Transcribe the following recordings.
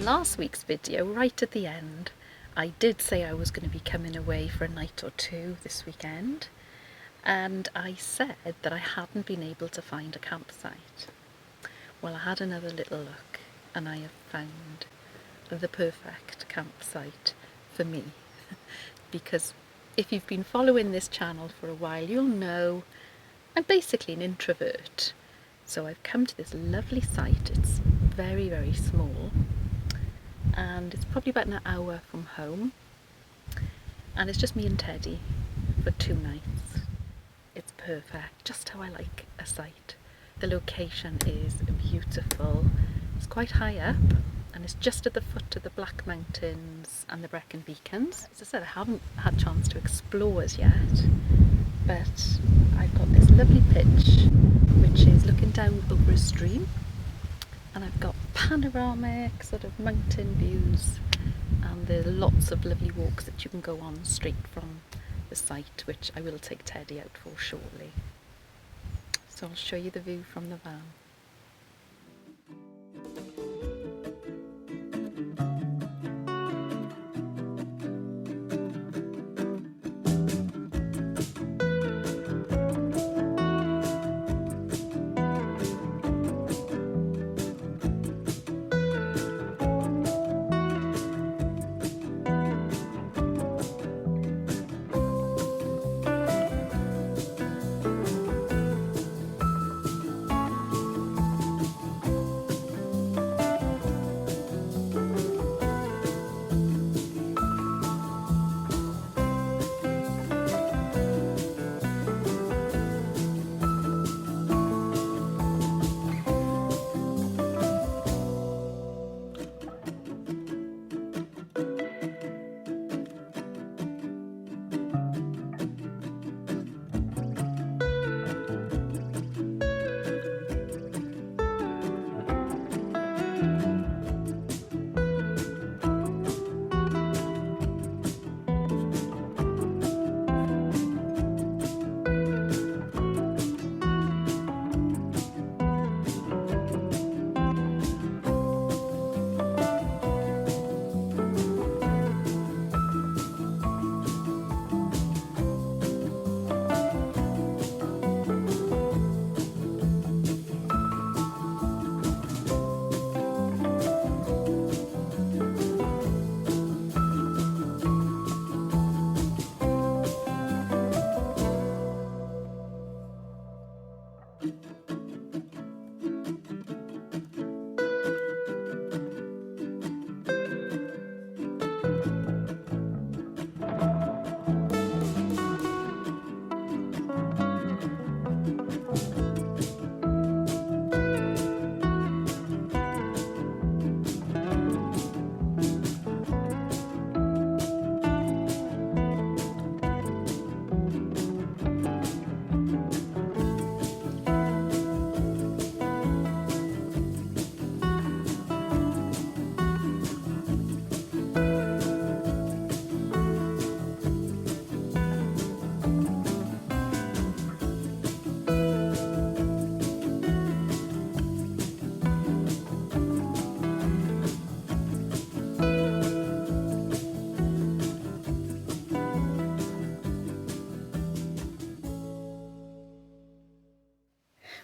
In last week's video, right at the end, I did say I was going to be coming away for a night or two this weekend, and I said that I hadn't been able to find a campsite. Well, I had another little look and I have found the perfect campsite for me. Because if you've been following this channel for a while, you'll know I'm basically an introvert. So I've come to this lovely site. It's very, very small, and it's probably about an hour from home, and it's just me and Teddy for 2 nights. It's perfect, just how I like a site. The location is beautiful. It's quite high up, and it's just at the foot of the Black Mountains and the Brecon Beacons. As I said, I haven't had a chance to explore as yet, but I've got this lovely pitch which is looking down over a stream, and I've got panoramic sort of mountain views, and there are lots of lovely walks that you can go on straight from the site, which I will take Teddy out for shortly. So I'll show you the view from the van.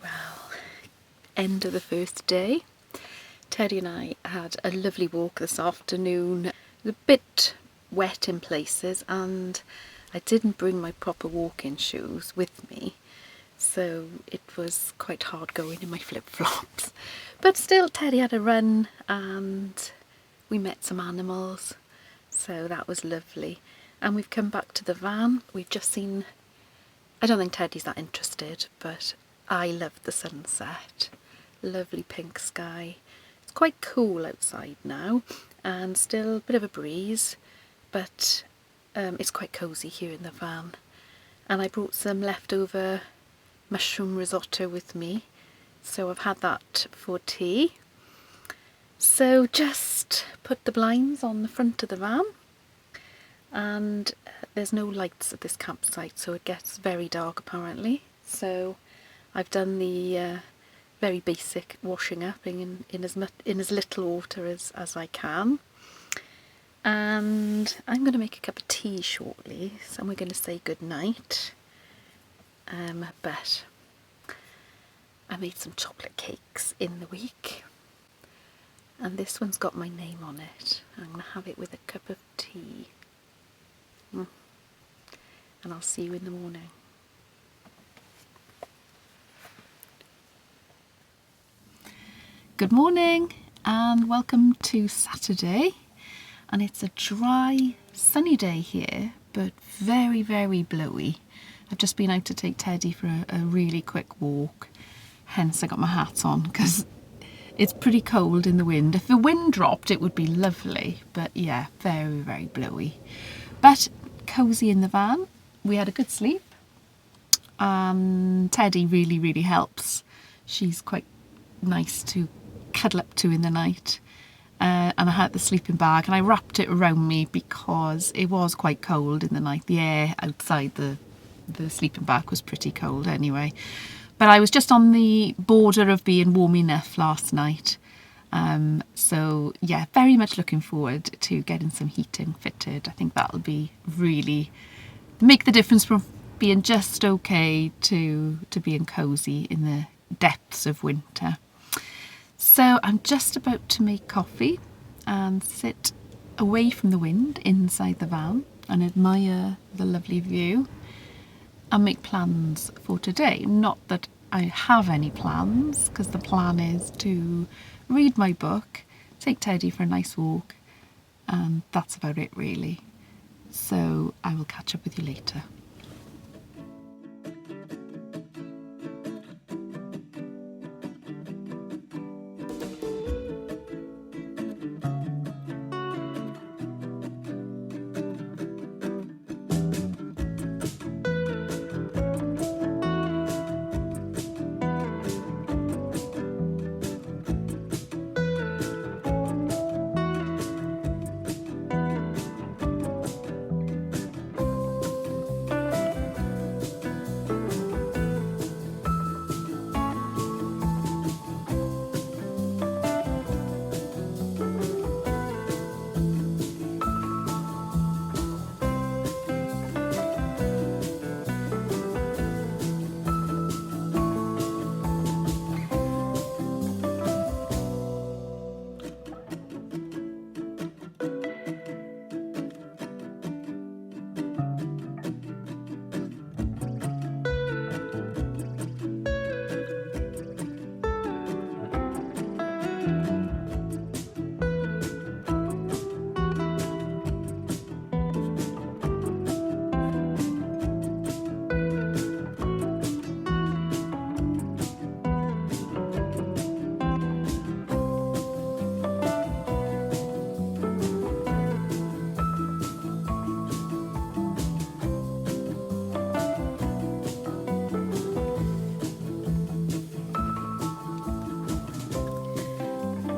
Well, end of the first day. Teddy and I had a lovely walk this afternoon. It was a bit wet in places, and I didn't bring my proper walking shoes with me, so it was quite hard going in my flip-flops. But still, Teddy had a run and we met some animals, so that was lovely. And we've come back to the van. We've just seen, I don't think Teddy's that interested, but I love the sunset. Lovely pink sky. It's quite cool outside now, and still a bit of a breeze, but it's quite cosy here in the van. And I brought some leftover mushroom risotto with me, so I've had that for tea. So just put the blinds on the front of the van, and there's no lights at this campsite, so it gets very dark apparently. So I've done the very basic washing up in as little water as I can. And I'm going to make a cup of tea shortly, so we're going to say good night. But I made some chocolate cakes in the week, and this one's got my name on it. I'm going to have it with a cup of tea. And I'll see you in the morning. Good morning and welcome to Saturday. And it's a dry, sunny day here, but very, very blowy. I've just been out to take Teddy for a really quick walk, hence I got my hat on because it's pretty cold in the wind. If the wind dropped it would be lovely, but yeah, very, very blowy. But cosy in the van. We had a good sleep. Teddy really, really helps. She's quite nice to cuddle up to in the night. And I had the sleeping bag and I wrapped it around me because it was quite cold in the night. The air outside the sleeping bag was pretty cold anyway. But I was just on the border of being warm enough last night. So yeah, very much looking forward to getting some heating fitted. I think that'll be really make the difference from being just okay to being cosy in the depths of winter. So I'm just about to make coffee and sit away from the wind inside the van and admire the lovely view and make plans for today. Not that I have any plans, because the plan is to read my book, take Teddy for a nice walk, and that's about it really. So I will catch up with you later.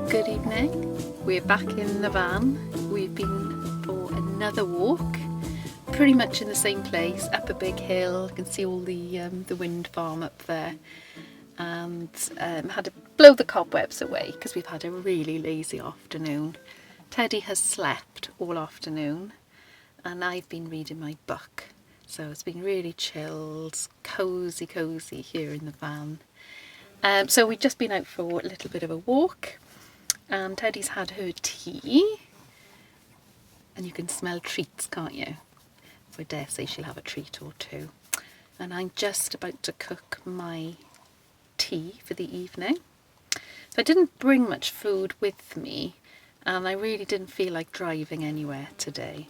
Good evening, we're back in the van. We've been for another walk, pretty much in the same place, up a big hill. You can see all the wind farm up there, and had to blow the cobwebs away because we've had a really lazy afternoon. Teddy has slept all afternoon and I've been reading my book, so it's been really chilled, cosy here in the van. So we've just been out for a little bit of a walk. And Teddy's had her tea, and you can smell treats, can't you? So I dare say she'll have a treat or two. And I'm just about to cook my tea for the evening. So I didn't bring much food with me, and I really didn't feel like driving anywhere today.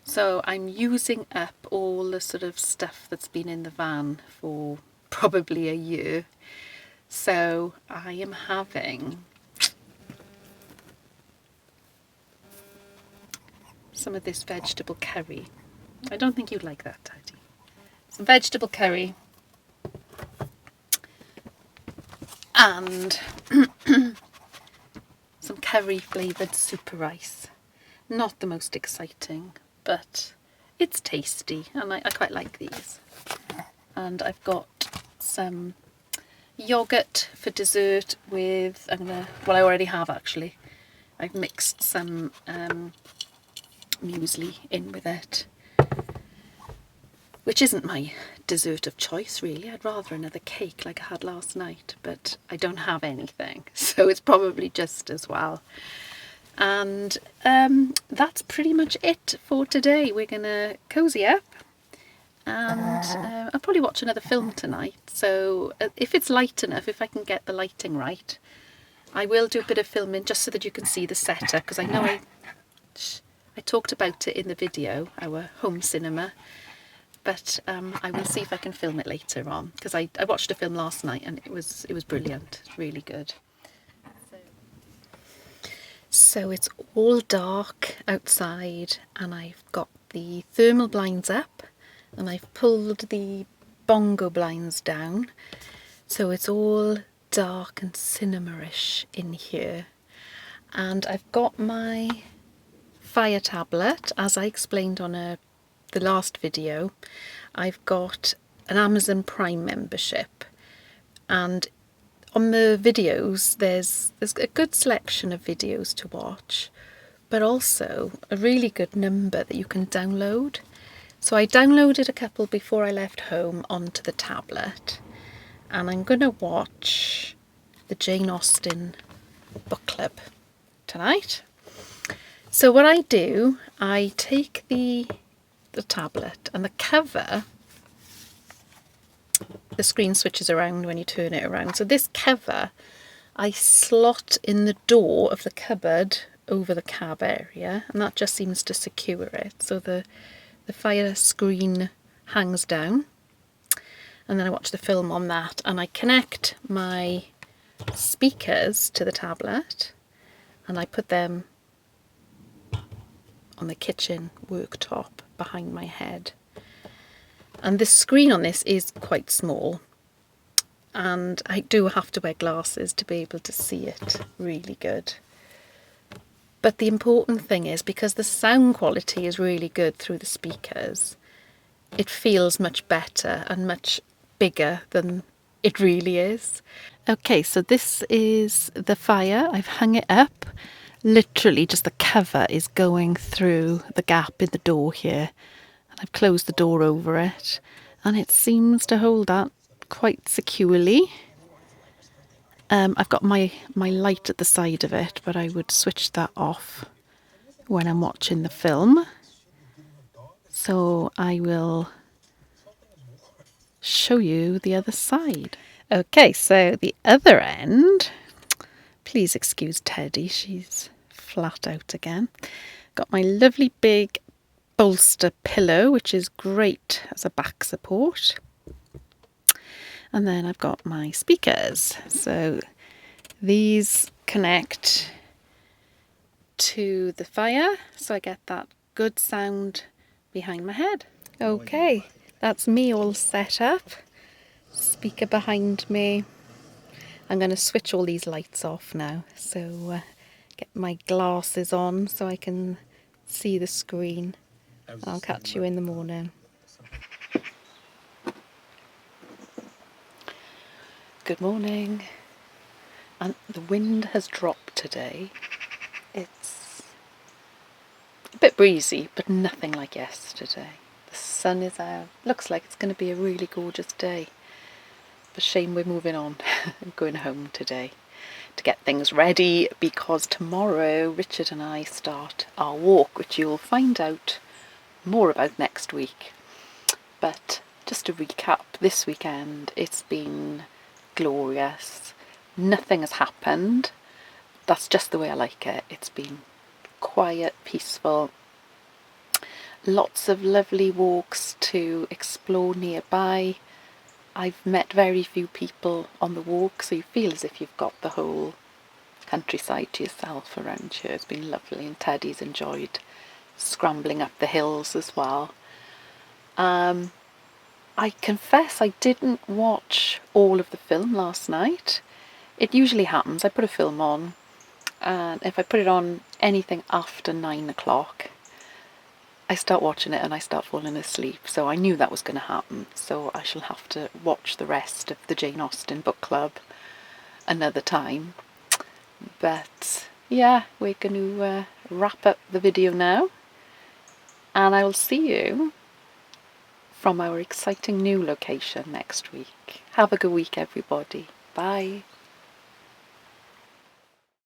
So I'm using up all the sort of stuff that's been in the van for probably a year. So I am having some of this vegetable curry. I don't think you'd like that, Teddy. Some vegetable curry and some curry flavoured super rice. Not the most exciting, but it's tasty and I quite like these. And I've got some yogurt for dessert with, well, I already have actually. I've mixed some muesli in with it, which isn't my dessert of choice really. I'd rather another cake like I had last night, but I don't have anything, so it's probably just as well. And that's pretty much it for today. We're gonna cozy up, and I'll probably watch another film tonight, so if it's light enough, if I can get the lighting right, I will do a bit of filming just so that you can see the setup, because I know I talked about it in the video, our home cinema, but I will see if I can film it later on, because I watched a film last night and it was brilliant, really good. So it's all dark outside, and I've got the thermal blinds up, and I've pulled the Bongo blinds down, so it's all dark and cinema-ish in here. And I've got my Fire tablet, as I explained on the last video. I've got an Amazon Prime membership, and on the videos there's a good selection of videos to watch, but also a really good number that you can download. So I downloaded a couple before I left home onto the tablet, and I'm going to watch the Jane Austen book club tonight. So what I do, I take the tablet, and the cover, the screen switches around when you turn it around. So this cover I slot in the door of the cupboard over the cab area, and that just seems to secure it. So the Fire screen hangs down, and then I watch the film on that, and I connect my speakers to the tablet, and I put them on the kitchen worktop behind my head. And the screen on this is quite small, and I do have to wear glasses to be able to see it really good. But the important thing is, because the sound quality is really good through the speakers, it feels much better and much bigger than it really is. Okay, so this is the Fire. I've hung it up. Literally just the cover is going through the gap in the door here. I've closed the door over it, and it seems to hold that quite securely. I've got my light at the side of it, but I would switch that off when I'm watching the film. So I will show you the other side. Okay, so the other end, please excuse Teddy, she's flat out again. Got my lovely big bolster pillow, which is great as a back support. And then I've got my speakers. So these connect to the Fire, so I get that good sound behind my head. Okay, that's me all set up. Speaker behind me. I'm going to switch all these lights off now, so get my glasses on so I can see the screen. I'll catch you in the morning. Good morning. And the wind has dropped today. It's a bit breezy, but nothing like yesterday. The sun is out. Looks like it's going to be a really gorgeous day. But shame we're moving on. I'm going home today to get things ready, because tomorrow Richard and I start our walk, which you'll find out more about next week. But just to recap, this weekend it's been glorious. Nothing has happened. That's just the way I like it. It's been quiet, peaceful. Lots of lovely walks to explore nearby. I've met very few people on the walk, so you feel as if you've got the whole countryside to yourself around here. It's been lovely, and Teddy's enjoyed scrambling up the hills as well. I confess I didn't watch all of the film last night. It usually happens. I put a film on, and if I put it on anything after 9 o'clock, I start watching it and I start falling asleep, so I knew that was going to happen. So I shall have to watch the rest of the Jane Austen book club another time. But yeah, we're going to wrap up the video now, and I will see you from our exciting new location next week. Have a good week, everybody. Bye.